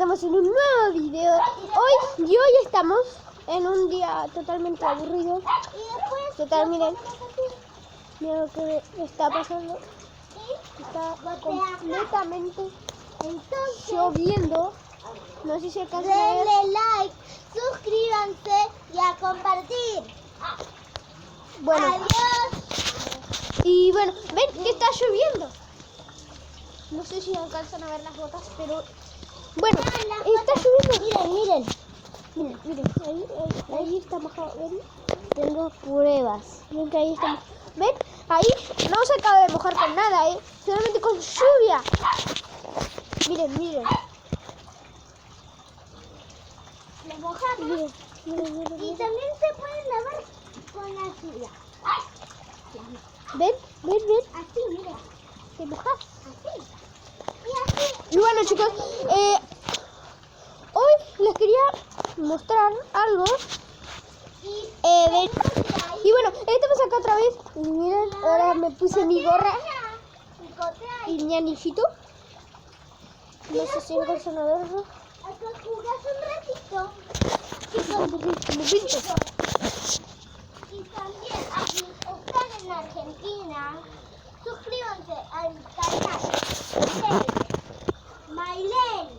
estamos en un nuevo video. Hoy estamos en un día totalmente aburrido. Total, miren lo que está pasando. Está completamente lloviendo. No sé si alcanzan a ver. Denle like, suscríbanse y a compartir. Bueno, Adiós. y bueno, ven que está lloviendo. No sé si alcanzan a ver las gotas, pero bueno, está lloviendo. Miren, ahí está mojado. ¿Ven? Tengo pruebas. Ven que ahí está mojado. ¿Ven? Ahí no se acaba de mojar con nada, solamente con lluvia. Miren. Lo mojamos. Miren. Y también se pueden lavar con la lluvia. ¿Ven? Así, mira. ¿Te mojas? Así. Y así. Y bueno, chicos, hoy les quería mostrar algo. Y bueno, estamos acá otra vez. Y miren, ahora me puse mi gorra y mi anillito. No sé si alcanzan a verlo. Acá jugás un ratito. Y también, si están en Argentina, suscríbanse al canal de Maylene,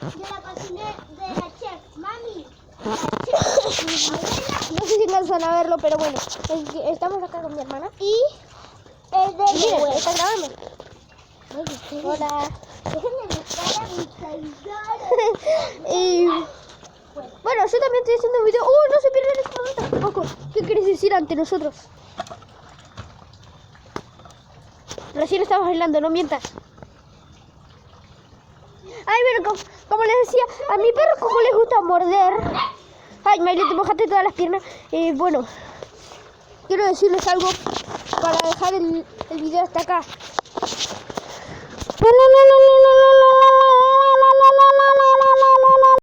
de la página de la chef Mami. No sé si alcanzan a verlo, pero bueno, estamos acá con mi hermana. Y el de Miren, está grabando. Hola. Déjenme buscar a mis seguidores. Y bueno, yo también estoy haciendo un video. No se pierdan este momento tampoco. ¿Qué querés decir ante nosotros? Recién estabas bailando, no mientas. Ay, bueno, como les decía, a mi perro como les gusta morder. Ay, Mayli, te mojaste todas las piernas. Bueno, quiero decirles algo para dejar el video hasta acá.